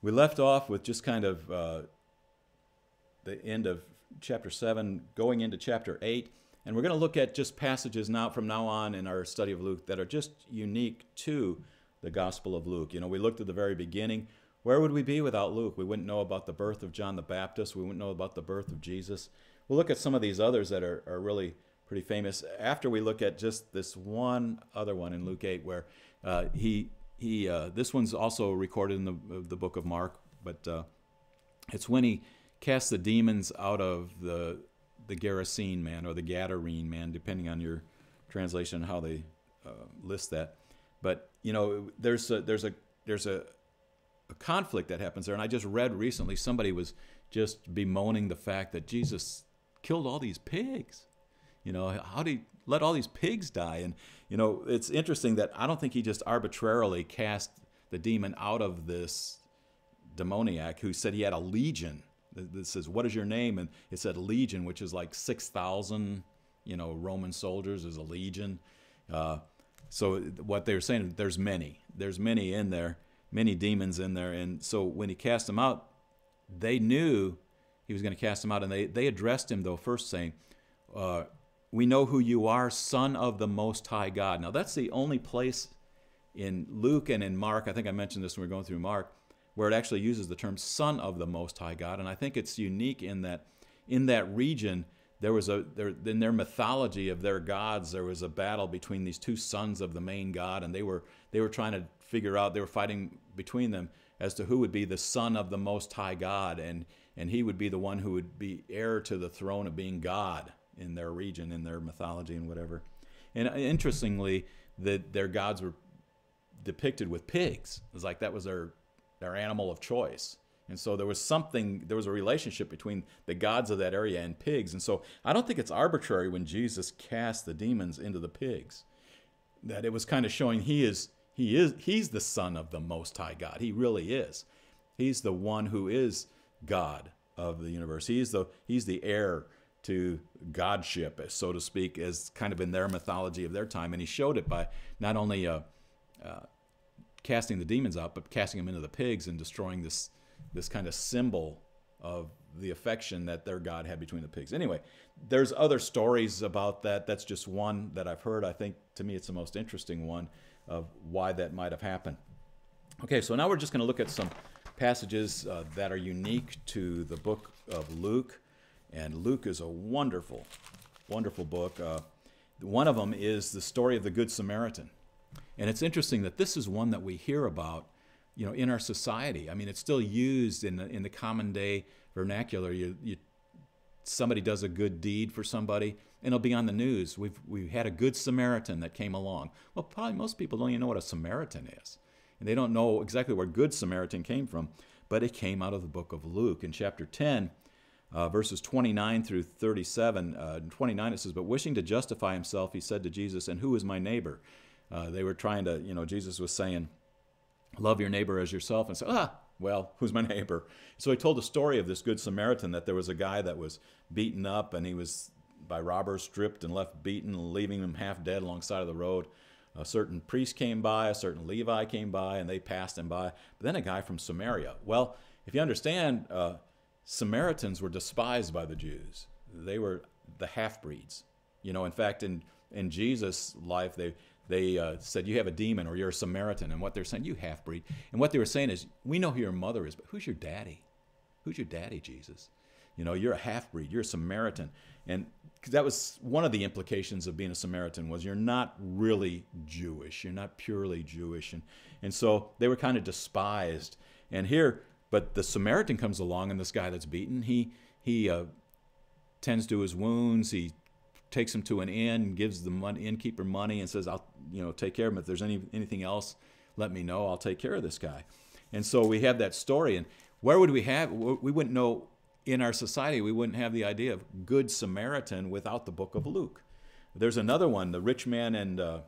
We left off with just kind of the end of chapter 7, going into chapter 8. And we're going to look at just passages now from now on in our study of Luke that are just unique to the Gospel of Luke. You know, we looked at the very beginning. Where would we be without Luke? We wouldn't know about the birth of John the Baptist. We wouldn't know about the birth of Jesus. We'll look at some of these others that are really pretty famous after we look at just this one other one in Luke 8 where this one's also recorded in the book of Mark, but it's when he casts the demons out of the Gerasene man or the Gadarene man, depending on your translation how they list that. But you know, there's a conflict that happens there, and I just read recently somebody was just bemoaning the fact that Jesus killed all these pigs. You know, how did he let all these pigs die? And you know, it's interesting that I don't think he just arbitrarily cast the demon out of this demoniac who said he had a legion. It says, "What is your name?" And it said legion, which is like 6,000, you know, Roman soldiers is a legion. So what they're saying, there's many in there, many demons in there. And so when he cast them out, they knew he was going to cast them out. And they addressed him, though, first saying, "We know who you are, Son of the Most High God." Now, that's the only place in Luke and in Mark, I think I mentioned this when we were going through Mark, where it actually uses the term Son of the Most High God. And I think it's unique in that region, in their mythology of their gods, there was a battle between these two sons of the main god, and they were trying to figure out, they were fighting between them as to who would be the son of the Most High God, and he would be the one who would be heir to the throne of being God in their region, in their mythology and whatever. And interestingly, their gods were depicted with pigs. It was like that was their animal of choice. And so there was a relationship between the gods of that area and pigs. And so I don't think it's arbitrary when Jesus cast the demons into the pigs, that it was kind of showing he's the Son of the Most High God. He really is. He's the one who is God of the universe. He's the heir to godship, so to speak, as kind of in their mythology of their time. And he showed it by not only casting the demons out, but casting them into the pigs and destroying this kind of symbol of the affection that their God had between the pigs. Anyway, there's other stories about that. That's just one that I've heard. I think, to me, it's the most interesting one of why that might have happened. Okay, so now we're just going to look at some passages that are unique to the book of Luke. And Luke is a wonderful, wonderful book. One of them is the story of the Good Samaritan. And it's interesting that this is one that we hear about, you know, in our society. I mean, it's still used in the common day vernacular. Somebody does a good deed for somebody, and it'll be on the news. We've had a good Samaritan that came along. Well, probably most people don't even know what a Samaritan is, and they don't know exactly where Good Samaritan came from. But it came out of the book of Luke in chapter 10, verses 29 through 37. In 29 it says, "But wishing to justify himself, he said to Jesus, 'And who is my neighbor?'" They were trying to, Jesus was saying, "Love your neighbor as yourself," and so, well, who's my neighbor? So he told the story of this Good Samaritan, that there was a guy that was beaten up, and he was by robbers stripped and left beaten, leaving him half dead alongside of the road. A certain priest came by, a certain Levi came by, and they passed him by. But then a guy from Samaria. Well, if you understand, Samaritans were despised by the Jews. They were the half-breeds. In fact, in Jesus' life, they said, "You have a demon," or "You're a Samaritan." And what they're saying, "You half-breed." And what they were saying is, "We know who your mother is, but who's your daddy? Who's your daddy, Jesus? You're a half-breed. You're a Samaritan." And that was one of the implications of being a Samaritan, was you're not really Jewish. You're not purely Jewish. And so they were kind of despised. And here, but the Samaritan comes along, and this guy that's beaten, he tends to his wounds. He takes him to an inn, gives the innkeeper money, and says, "I'll take care of him. If there's anything else, let me know. I'll take care of this guy." And so we have that story. And where would we wouldn't know, in our society, we wouldn't have the idea of Good Samaritan without the book of Luke. There's another one, the rich man and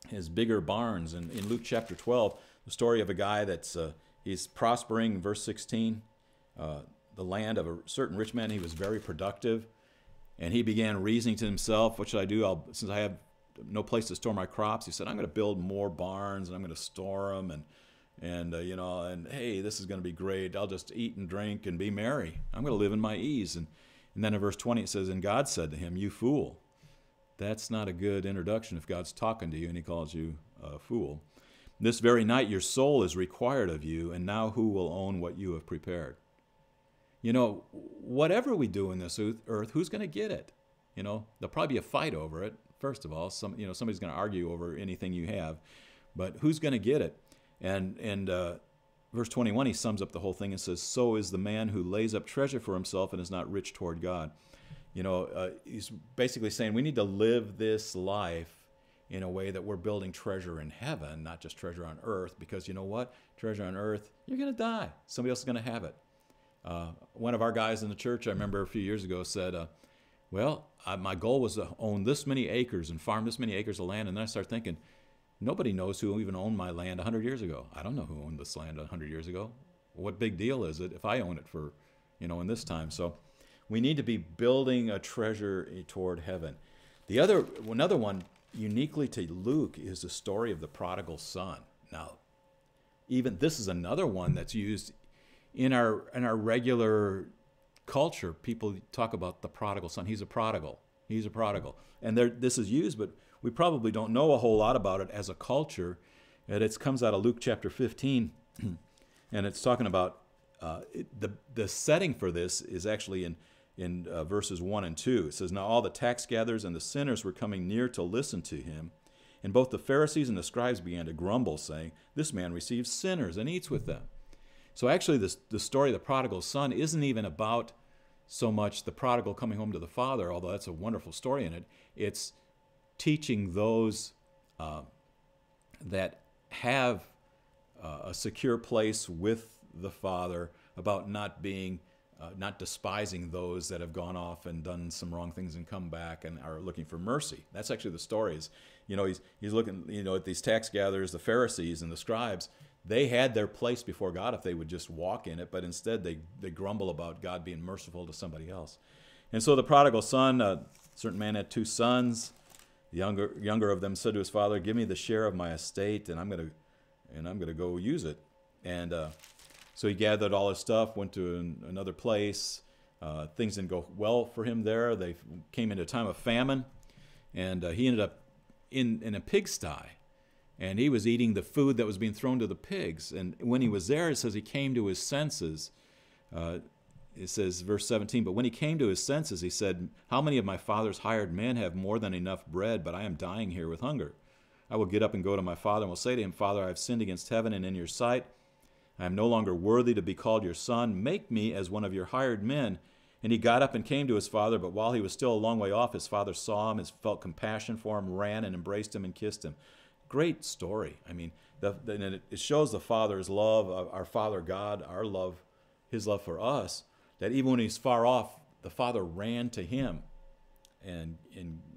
his bigger barns. And in Luke chapter 12, the story of a guy that's he's prospering, verse 16, the land of a certain rich man. He was very productive. And he began reasoning to himself, "What should I do? Since I have no place to store my crops," he said, "I'm going to build more barns, and I'm going to store them, and and hey, this is going to be great. I'll just eat and drink and be merry. I'm going to live in my ease. And then in verse 20 it says, and God said to him, you fool. That's not a good introduction if God's talking to you and he calls you a fool. This very night your soul is required of you, and now who will own what you have prepared? Whatever we do in this earth, who's going to get it? There'll probably be a fight over it. First of all, somebody's going to argue over anything you have, but who's going to get it? And verse 21, he sums up the whole thing and says, so is the man who lays up treasure for himself and is not rich toward God. He's basically saying we need to live this life in a way that we're building treasure in heaven, not just treasure on earth, because you know what? Treasure on earth, you're going to die. Somebody else is going to have it. One of our guys in the church, I remember a few years ago, said, my goal was to own this many acres and farm this many acres of land. And then I started thinking, nobody knows who even owned my land 100 years ago. I don't know who owned this land 100 years ago. What big deal is it if I own it for, in this time? So we need to be building a treasure toward heaven. Another one uniquely to Luke is the story of the prodigal son. Now, even this is another one that's used in our regular culture. People talk about the prodigal son. He's a prodigal. He's a prodigal. And this is used, but we probably don't know a whole lot about it as a culture. And it comes out of Luke chapter 15, and it's talking about the setting for this is actually in verses 1 and 2. It says, now all the tax gatherers and the sinners were coming near to listen to him. And both the Pharisees and the scribes began to grumble, saying, this man receives sinners and eats with them. So actually the story of the prodigal son isn't even about so much the prodigal coming home to the father, although that's a wonderful story in it. It's teaching those that have a secure place with the father about not despising those that have gone off and done some wrong things and come back and are looking for mercy. That's actually the story. He's looking, at these tax gatherers, the Pharisees and the scribes. They had their place before God if they would just walk in it, but instead they grumble about God being merciful to somebody else. And so the prodigal son, a certain man had 2 sons. The younger of them said to his father, give me the share of my estate, and I'm gonna go use it. And so he gathered all his stuff, went to another place. Things didn't go well for him there. They came into a time of famine, and he ended up in a pigsty. And he was eating the food that was being thrown to the pigs. And when he was there, it says he came to his senses. It says, verse 17, but when he came to his senses, he said, how many of my father's hired men have more than enough bread, but I am dying here with hunger? I will get up and go to my father and will say to him, Father, I have sinned against heaven and in your sight. I am no longer worthy to be called your son. Make me as one of your hired men. And he got up and came to his father, but while he was still a long way off, his father saw him, felt compassion for him, ran and embraced him and kissed him. Great story. I mean, it shows the Father's love, our Father God, our love, his love for us, that even when he's far off, the Father ran to him and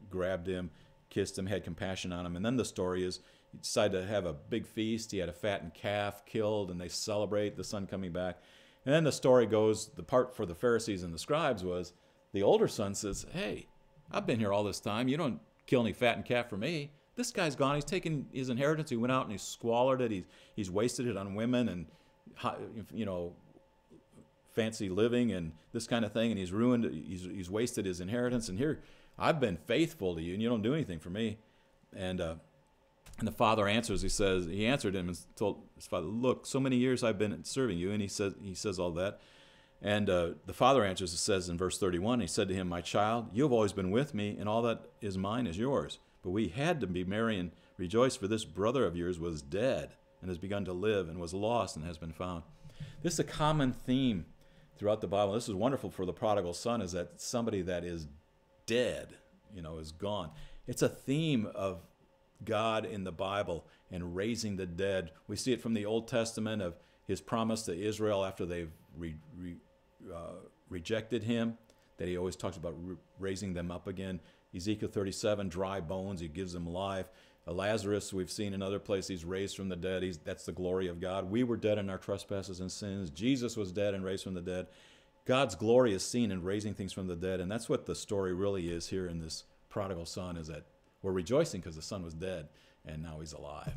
grabbed him, kissed him, had compassion on him. And then the story is he decided to have a big feast. He had a fattened calf killed, and they celebrate the son coming back. And then the story goes, the part for the Pharisees and the scribes was the older son says, hey, I've been here all this time. You don't kill any fattened calf for me. This guy's gone. He's taken his inheritance. He went out and he squallered it. He's wasted it on women and, fancy living and this kind of thing. And he's ruined. He's wasted his inheritance. And here, I've been faithful to you, and you don't do anything for me. And the father answers. He answered him and told his father, "Look, so many years I've been serving you." And he says all that. And the father answers. It says in verse 31, he said to him, "My child, you have always been with me, and all that is mine is yours. But we had to be merry and rejoice, for this brother of yours was dead and has begun to live, and was lost and has been found." This is a common theme throughout the Bible. This is wonderful for the prodigal son, is that somebody that is dead, is gone. It's a theme of God in the Bible and raising the dead. We see it from the Old Testament of his promise to Israel after they've rejected him, that he always talks about raising them up again. Ezekiel 37, dry bones, he gives them life. Lazarus, we've seen in other places, he's raised from the dead. That's the glory of God. We were dead in our trespasses and sins. Jesus was dead and raised from the dead. God's glory is seen in raising things from the dead, and that's what the story really is here in this prodigal son, is that we're rejoicing because the son was dead and now he's alive.